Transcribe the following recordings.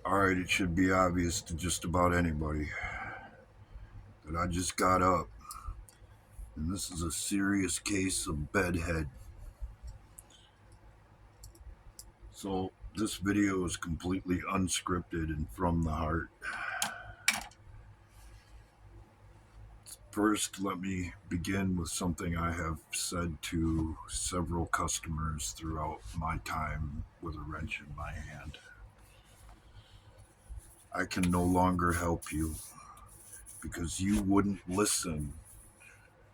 Alright, it should be obvious to just about anybody that I just got up, and this is a serious case of bedhead. So, this video is completely unscripted and from the heart. First, let me begin with something I have said to several customers throughout my time with a wrench in my hand. I can no longer help you because you wouldn't listen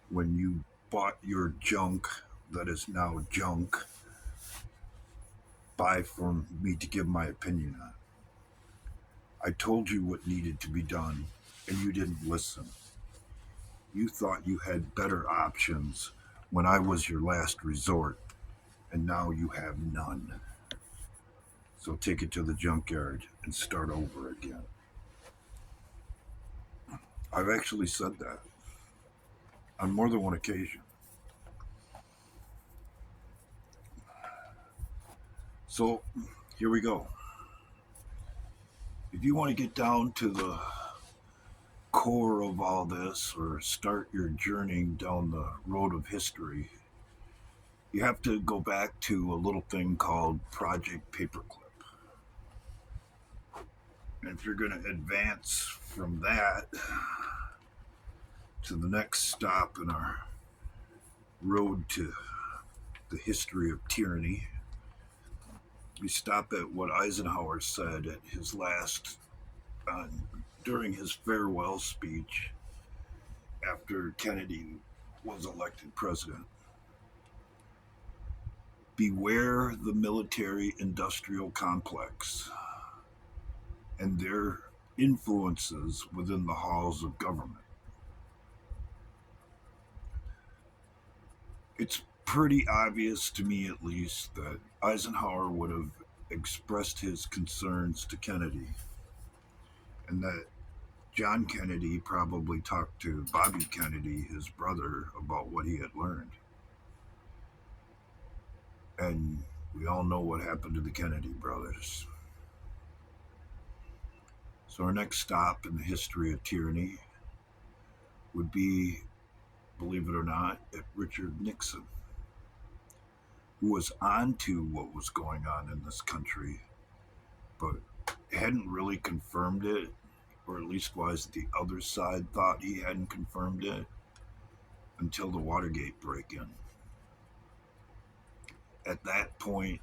when you bought your junk that is now junk buy for me to give my opinion on. I told you what needed to be done, and you didn't listen. You thought you had better options when I was your last resort, and now you have none. So take it to the junkyard and start over again. I've actually said that on more than one occasion. So here we go. If you want to get down to the core of all this or start your journey down the road of history, you have to go back to a little thing called Project Paperclip. And if you're going to advance from that to the next stop in our road to the history of tyranny, we stop at what Eisenhower said at his last, during his farewell speech after Kennedy was elected president. Beware the military industrial complex and their influences within the halls of government. It's pretty obvious to me, at least, that Eisenhower would have expressed his concerns to Kennedy, and that John Kennedy probably talked to Bobby Kennedy, his brother, about what he had learned. And we all know what happened to the Kennedy brothers. So, our next stop in the history of tyranny would be, believe it or not, at Richard Nixon, who was onto what was going on in this country, but hadn't really confirmed it, or at least was the other side thought he hadn't confirmed it until the Watergate break in. At that point,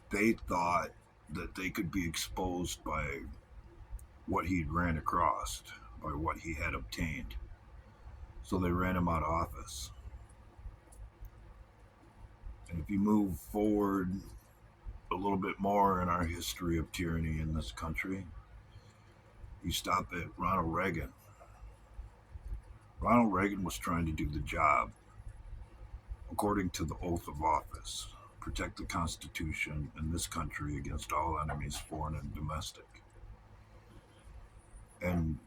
they thought that they could be exposed by what he'd ran across, by what he had obtained. So they ran him out of office. And if you move forward a little bit more in our history of tyranny in this country, you stop at Ronald Reagan. Ronald Reagan was trying to do the job according to the oath of office, protect the Constitution and this country against all enemies, foreign and domestic. And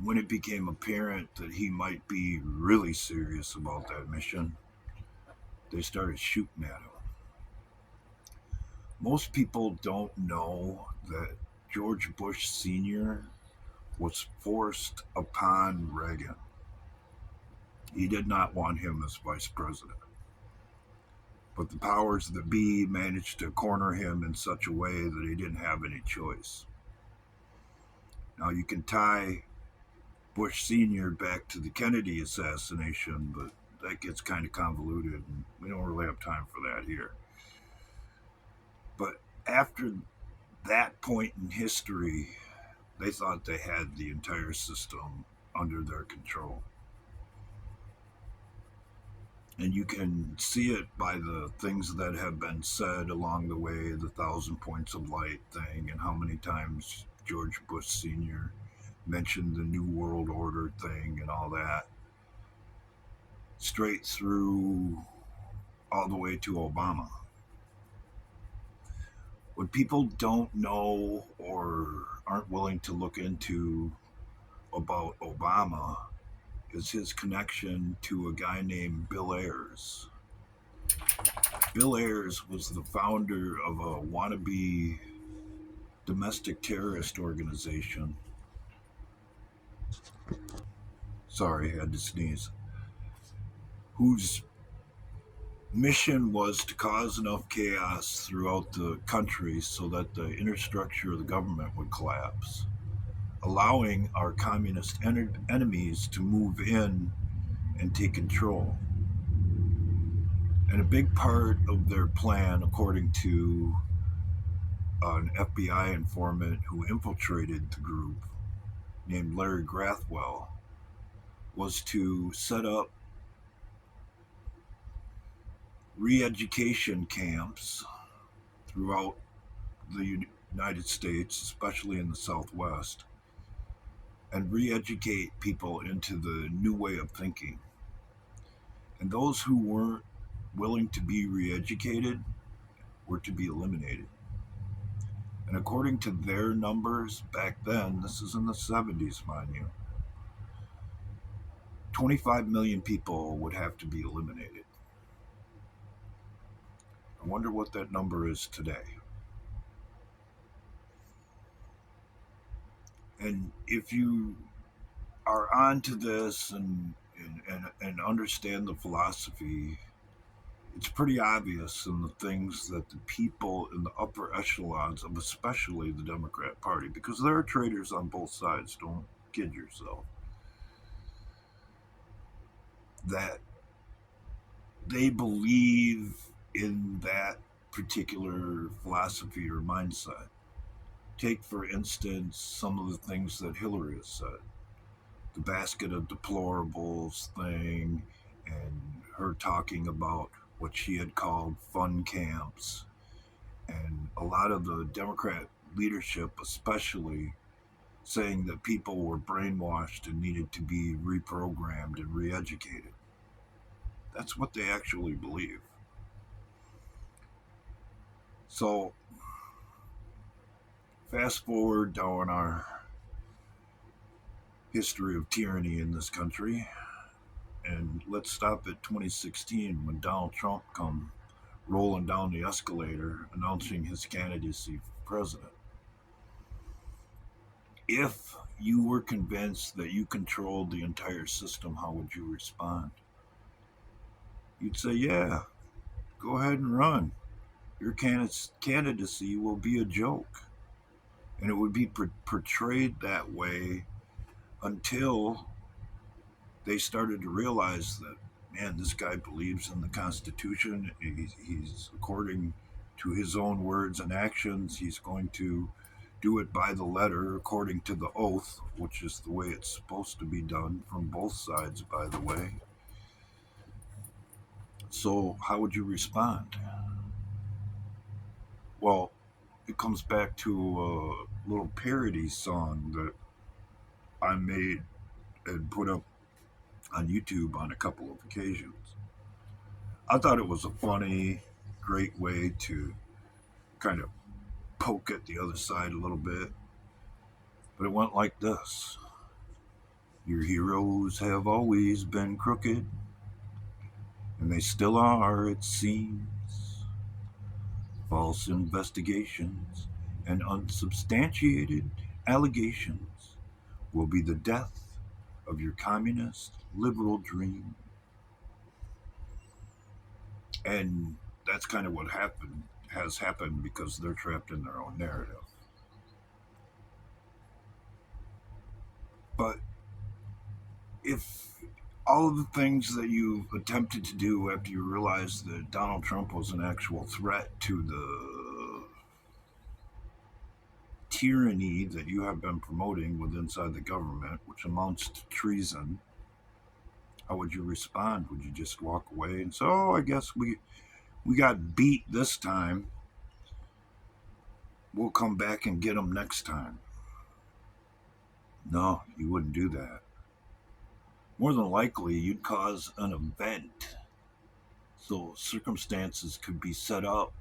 when it became apparent that he might be really serious about that mission, they started shooting at him. Most people don't know that George Bush Sr. was forced upon Reagan. He did not want him as vice president. But the powers that be managed to corner him in such a way that he didn't have any choice. Now, you can tie Bush Sr. back to the Kennedy assassination, but that gets kind of convoluted, and we don't really have time for that here. But after that point in history, they thought they had the entire system under their control. And you can see it by the things that have been said along the way, the 1,000 points of light thing, and how many times George Bush Sr. mentioned the New World Order thing and all that, straight through all the way to Obama. What people don't know or aren't willing to look into about Obama is his connection to a guy named Bill Ayers. Bill Ayers was the founder of a wannabe domestic terrorist organization. Sorry, I had to sneeze. Whose mission was to cause enough chaos throughout the country so that the inner structure of the government would collapse, allowing our communist enemies to move in and take control. And a big part of their plan, according to an FBI informant who infiltrated the group named Larry Grathwell, was to set up re education camps throughout the United States, especially in the Southwest, and re educate people into the new way of thinking. And those who weren't willing to be re educated were to be eliminated. And according to their numbers back then, this is in the 70s, mind you, 25 million people would have to be eliminated. I wonder what that number is today. And if you are onto this and understand the philosophy, it's pretty obvious in the things that the people in the upper echelons of especially the Democrat Party, because there are traitors on both sides, don't kid yourself, that they believe in that particular philosophy or mindset. Take, for instance, some of the things that Hillary has said, the basket of deplorables thing, and her talking about what she had called fun camps, and a lot of the Democrat leadership, especially, saying that people were brainwashed and needed to be reprogrammed and re educated. That's what they actually believe. So, fast forward down our history of tyranny in this country, and let's stop at 2016 when Donald Trump come rolling down the escalator announcing his candidacy for president. If you were convinced that you controlled the entire system, how would you respond? You'd say, yeah, go ahead and run. Your candidacy will be a joke. And it would be portrayed that way until they started to realize that, man, this guy believes in the Constitution. He's according to his own words and actions, he's going to do it by the letter, according to the oath, which is the way it's supposed to be done from both sides, by the way. So, how would you respond? Well, it comes back to a little parody song that I made and put up on YouTube on a couple of occasions. I thought it was a funny, great way to kind of poke at the other side a little bit, but it went like this: your heroes have always been crooked, and they still are, it seems. False investigations and unsubstantiated allegations will be the death of your communist liberal dream. And that's kind of what has happened because they're trapped in their own narrative. But if all of the things that you attempted to do after you realized that Donald Trump was an actual threat to the tyranny that you have been promoting with inside the government, which amounts to treason, how would you respond? Would you just walk away and say, "Oh, I guess we got beat this time. We'll come back and get them next time"? No, you wouldn't do that. More than likely, you'd cause an event so circumstances could be set up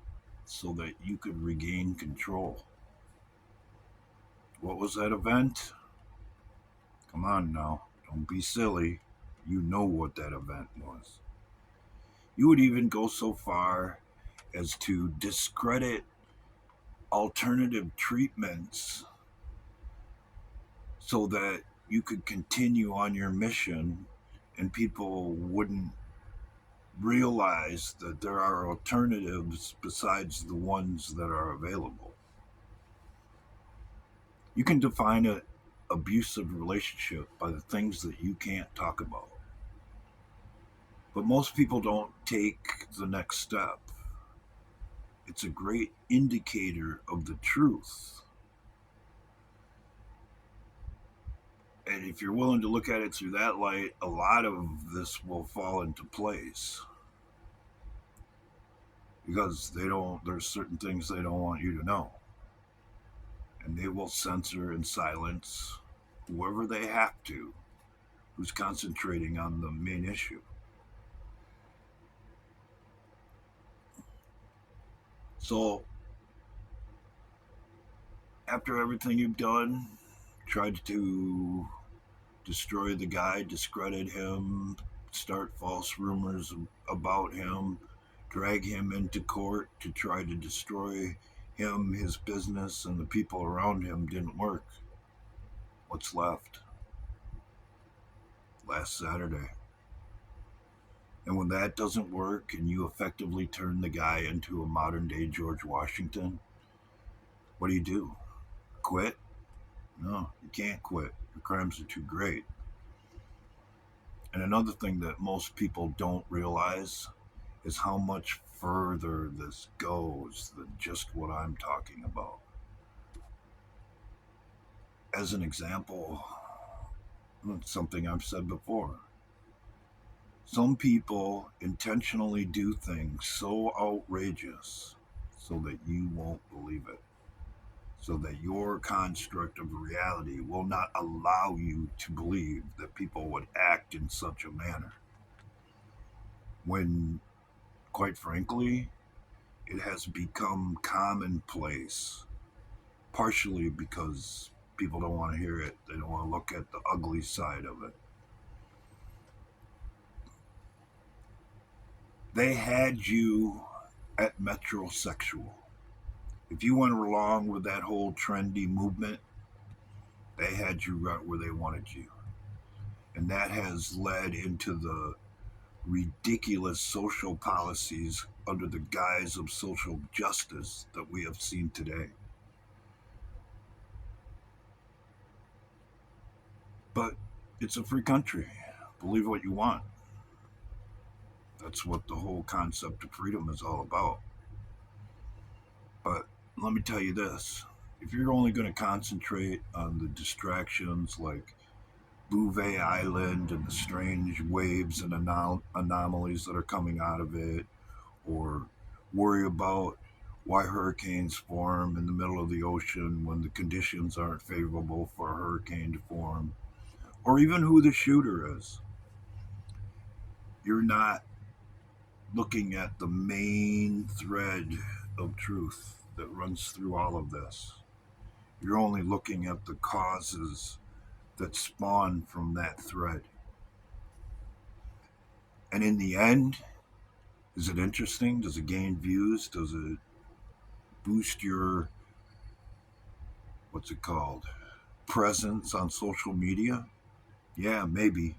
so that you could regain control. What was that event? Come on now, don't be silly. You know what that event was. You would even go so far as to discredit alternative treatments so that you could continue on your mission and people wouldn't realize that there are alternatives besides the ones that are available. You can define an abusive relationship by the things that you can't talk about. But most people don't take the next step. It's a great indicator of the truth. And if you're willing to look at it through that light, a lot of this will fall into place. Because there's certain things they don't want you to know. And they will censor and silence whoever they have to who's concentrating on the main issue. So, after everything you've done, tried to destroy the guy, discredit him, start false rumors about him, drag him into court to try to destroy him, his business, and the people around him didn't work. What's left? Last Saturday. And when that doesn't work and you effectively turn the guy into a modern day George Washington, what do? Quit? No, you can't quit. Your crimes are too great. And another thing that most people don't realize is how much further this goes than just what I'm talking about. As an example, something I've said before. Some people intentionally do things so outrageous so that you won't believe it, so that your construct of reality will not allow you to believe that people would act in such a manner. When, quite frankly, it has become commonplace, partially because people don't want to hear it, they don't want to look at the ugly side of it. They had you at metrosexual. If you went along with that whole trendy movement, they had you right where they wanted you. And that has led into the ridiculous social policies under the guise of social justice that we have seen today. But it's a free country. Believe what you want. That's what the whole concept of freedom is all about. But let me tell you this, if you're only going to concentrate on the distractions like Bouvet Island and the strange waves and anomalies that are coming out of it, or worry about why hurricanes form in the middle of the ocean when the conditions aren't favorable for a hurricane to form, or even who the shooter is, you're not looking at the main thread of truth that runs through all of this. You're only looking at the causes that spawn from that thread. And in the end, is it interesting? Does it gain views? Does it boost your, what's it called, presence on social media? Yeah, maybe,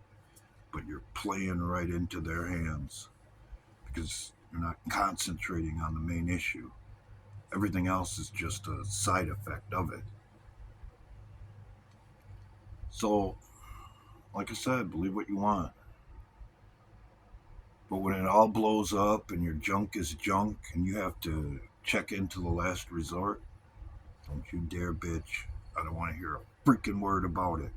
but you're playing right into their hands because you're not concentrating on the main issue. Everything else is just a side effect of it. So, like I said, believe what you want. But when it all blows up and your junk is junk and you have to check into the last resort, don't you dare bitch. I don't want to hear a freaking word about it.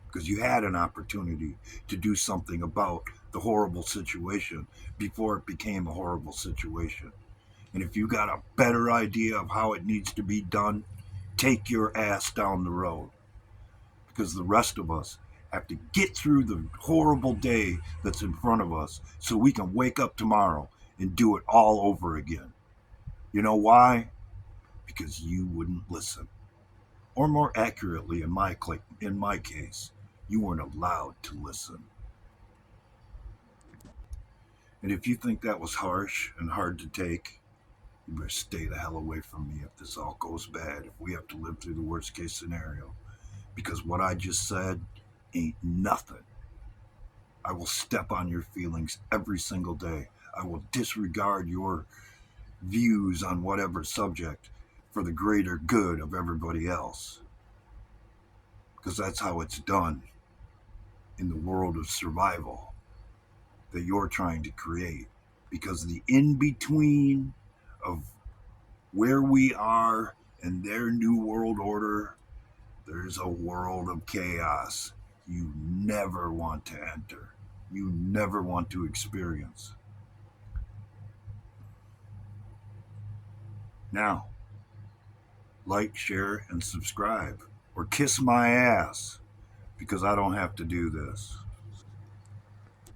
Because you had an opportunity to do something about the horrible situation before it became a horrible situation. And if you got a better idea of how it needs to be done, take your ass down the road. Because the rest of us have to get through the horrible day that's in front of us so we can wake up tomorrow and do it all over again. You know why? Because you wouldn't listen. Or more accurately, in my case, you weren't allowed to listen. And if you think that was harsh and hard to take, You better stay the hell away from me if this all goes bad, if we have to live through the worst case scenario. Because what I just said ain't nothing. I will step on your feelings every single day. I will disregard your views on whatever subject for the greater good of everybody else. Because that's how it's done in the world of survival that you're trying to create. Because the in between of where we are and their new world order, there's a world of chaos you never want to enter, you never want to experience. Now, like, share, and subscribe, or kiss my ass, because I don't have to do this.